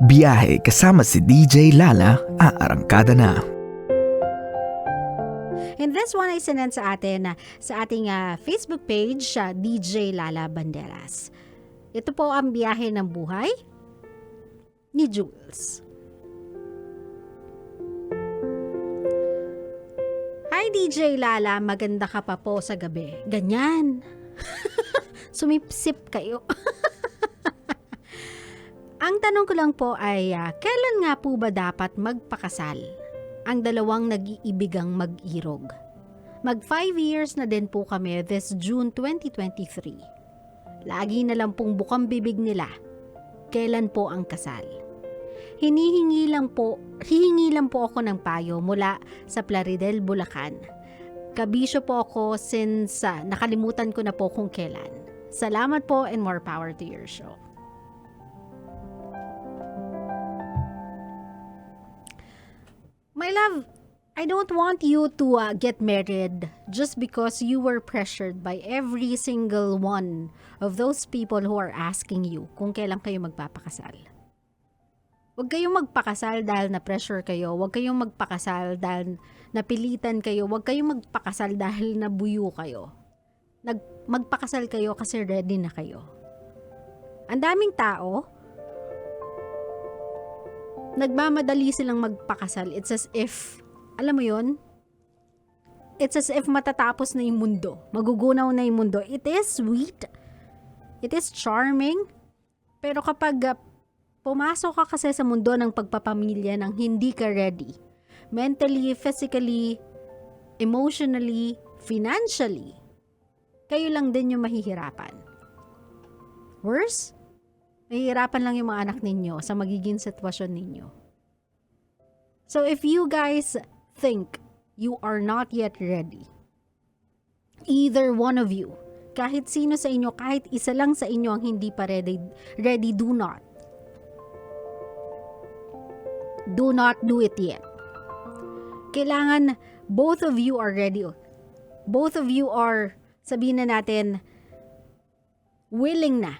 Biyahe kasama si DJ Lala, aarangkada na. And this one ay sinend sa atin sa ating Facebook page, DJ Lala Banderas. Ito po ang biyahe ng buhay ni Jules. Hi DJ Lala, maganda ka pa po sa gabi. Ganyan. Sumipsip kayo. Ang tanong ko lang po ay, kailan nga po ba dapat magpakasal ang dalawang nag-iibigang mag-irog? Mag 5 years na din po kami this June 2023. Lagi na lang pong bukang bibig nila. Kailan po ang kasal? Hihingi lang po ako ng payo mula sa Plaridel, Bulacan. Kabisyo po ako since nakalimutan ko na po kung kailan. Salamat po and more power to your show. My love, I don't want you to get married just because you were pressured by every single one of those people who are asking you kung kailan kayo magpapakasal. Huwag kayong magpakasal dahil na-pressure kayo. Huwag kayong magpakasal dahil napilitan kayo. Huwag kayong magpakasal dahil nabuyo kayo. Magpakasal kayo kasi ready na kayo. Ang daming tao, nagmamadali silang magpakasal. It's as if, alam mo yun? It's as if matatapos na yung mundo. Magugunaw na yung mundo. It is sweet. It is charming. Pero kapag pumasok ka kasi sa mundo ng pagpapamilya nang hindi ka ready, mentally, physically, emotionally, financially, kayo lang din yung mahihirapan. Worse, mahihirapan lang yung mga anak ninyo sa magiging sitwasyon ninyo. So if you guys think you are not yet ready, either one of you, kahit sino sa inyo, kahit isa lang sa inyo ang hindi pa ready, do not. Do not do it yet. Kailangan both of you are ready. Both of you are, sabihin na natin, willing na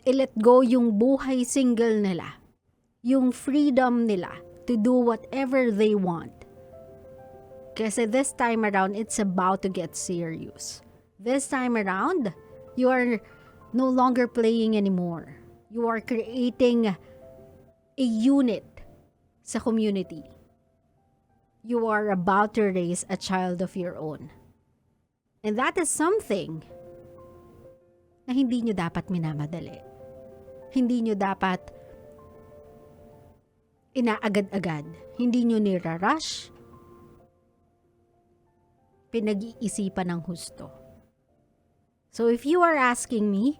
i-let go yung buhay single nila. Yung freedom nila to do whatever they want. Kasi this time around, it's about to get serious. This time around, you are no longer playing anymore. You are creating a unit sa community. You are about to raise a child of your own. And that is something na hindi nyo dapat minamadali. Hindi nyo dapat inaagad-agad. Hindi nyo nirarush. Pinag-iisipan ng husto. So if you are asking me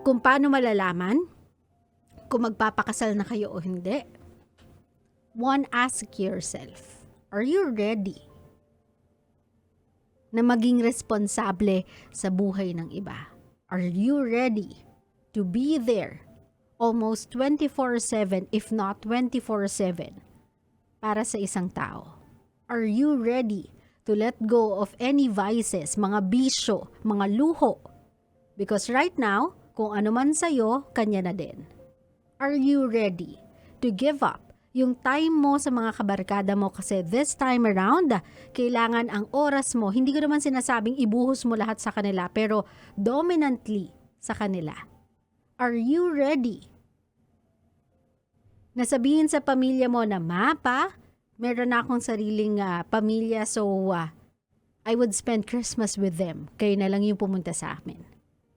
kung paano malalaman kung magpapakasal na kayo o hindi, one, ask yourself, are you ready na maging responsable sa buhay ng iba? Are you ready to be there almost 24/7, if not 24/7, para sa isang tao? Are you ready to let go of any vices, mga bisyo, mga luho? Because right now, kung ano man sa'yo, kanya na din. Are you ready to give up yung time mo sa mga kabarkada mo? Kasi this time around, kailangan ang oras mo, hindi ko naman sinasabing ibuhos mo lahat sa kanila, pero dominantly sa kanila. Are you ready na sabihin sa pamilya mo na, Mapa, meron na akong sariling pamilya, so I would spend Christmas with them. Kayo na lang yung pumunta sa amin.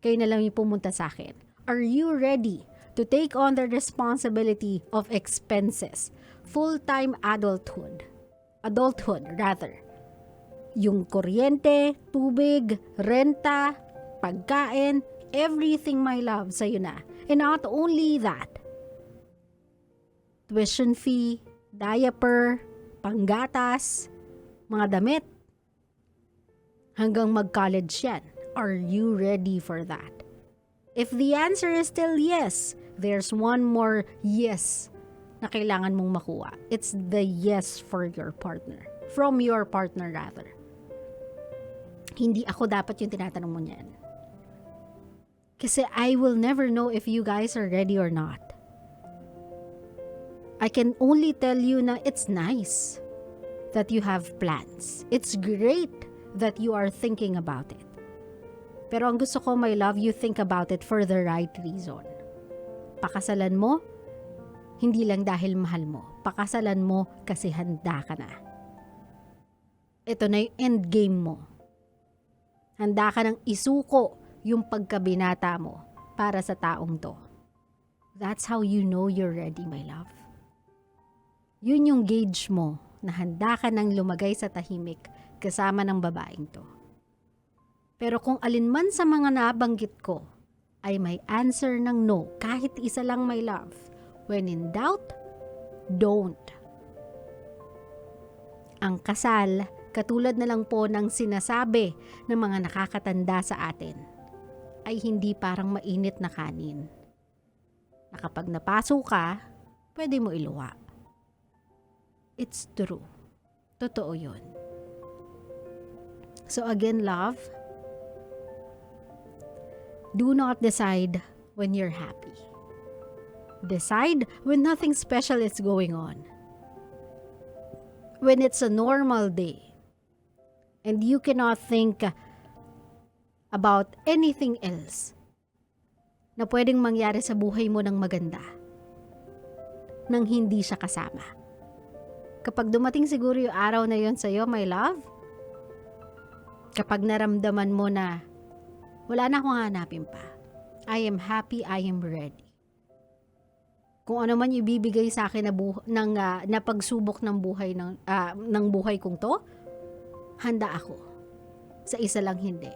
Kayo na lang yung pumunta sa akin. Are you ready to take on the responsibility of expenses, full-time adulthood rather. Yung kuryente, tubig, renta, pagkain, everything, my love, sa'yo na. And not only that, tuition fee, diaper, panggatas, mga damit, hanggang mag-college yan. Are you ready for that? If the answer is still yes, there's one more yes na kailangan mong makuha. It's the yes for your partner. From your partner rather. Hindi ako dapat yung tinatanong mo niyan. Kasi I will never know if you guys are ready or not. I can only tell you na it's nice that you have plans. It's great that you are thinking about it. Pero ang gusto ko, my love, you think about it for the right reason. Pakasalan mo, hindi lang dahil mahal mo. Pakasalan mo kasi handa ka na. Ito na yung end game mo. Handa ka nang isuko yung pagkabinata mo para sa taong to. That's how you know you're ready, my love. Yun yung gauge mo na handa ka nang lumagay sa tahimik kasama ng babaeng to. Pero kung alinman sa mga nabanggit ko ay may answer ng no, kahit isa lang, my love, when in doubt, don't. Ang kasal, katulad na lang po ng sinasabi ng mga nakakatanda sa atin, ay hindi parang mainit na kanin. Na kapag napaso ka, pwede mo iluwa. It's true. Totoo yun. So again, love, do not decide when you're happy. Decide when nothing special is going on. When it's a normal day and you cannot think about anything else na pwedeng mangyari sa buhay mo ng maganda nang hindi siya kasama. Kapag dumating siguro yung araw na yon sa'yo, my love, kapag naramdaman mo na wala na akong hanapin pa, I am happy, I am ready. Kung ano man ibibigay sa akin na pagsubok ng buhay kong to, handa ako. Sa isa lang hindi,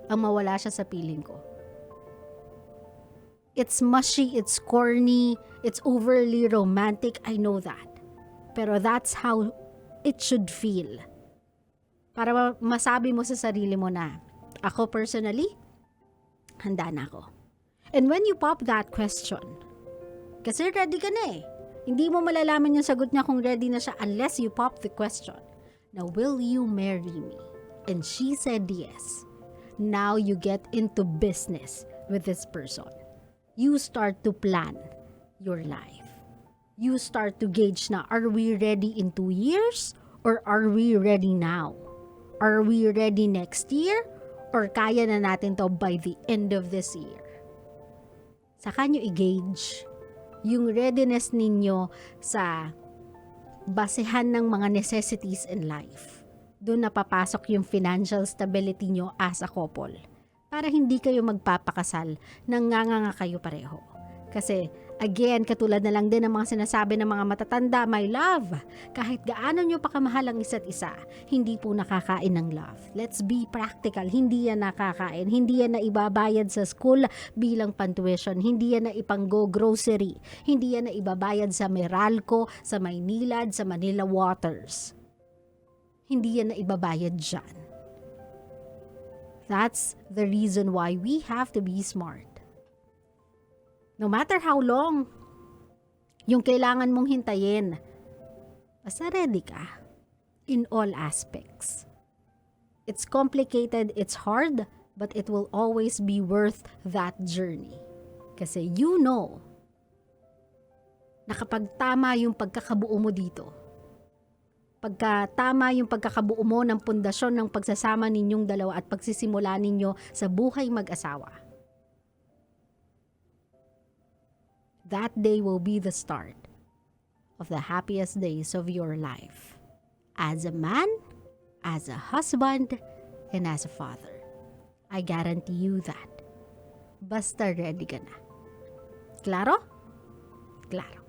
ang mawala siya sa piling ko. It's mushy, it's corny, it's overly romantic, I know that. Pero that's how it should feel. Para masabi mo sa sarili mo na, ako personally, handa na ako. And when you pop that question, kasi ready ka na eh. Hindi mo malalaman yung sagot niya kung ready na siya unless you pop the question. Now, will you marry me? And she said yes. Now you get into business with this person. You start to plan your life. You start to gauge na, are we ready in 2 years? Or are we ready now? Are we ready next year? Or kaya na natin to by the end of this year? Saka nyo i-gauge yung readiness ninyo sa basehan ng mga necessities in life. Doon napapasok yung financial stability nyo as a couple. Para hindi kayo magpapakasal nang nganga kayo pareho. Kasi, again, katulad na lang din ng mga sinasabi ng mga matatanda, my love, kahit gaano nyo pa kamahal ang isa't isa, hindi po nakakain ng love. Let's be practical. Hindi yan nakakain. Hindi yan na ibabayad sa school bilang pantuition. Hindi yan na ipang-go grocery. Hindi yan na ibabayad sa Meralco, sa Maynilad, sa Manila Waters. Hindi yan na ibabayad dyan. That's the reason why we have to be smart. No matter how long yung kailangan mong hintayin, basta ready ka in all aspects. It's complicated, it's hard, but it will always be worth that journey. Kasi you know na kapag tama yung pagkakabuo mo dito, pagka tama yung pagkakabuo mo ng pundasyon ng pagsasama ninyong dalawa at pagsisimula ninyo sa buhay mag-asawa, that day will be the start of the happiest days of your life. As a man, as a husband, and as a father. I guarantee you that. Basta ready ka na. Klaro? Klaro.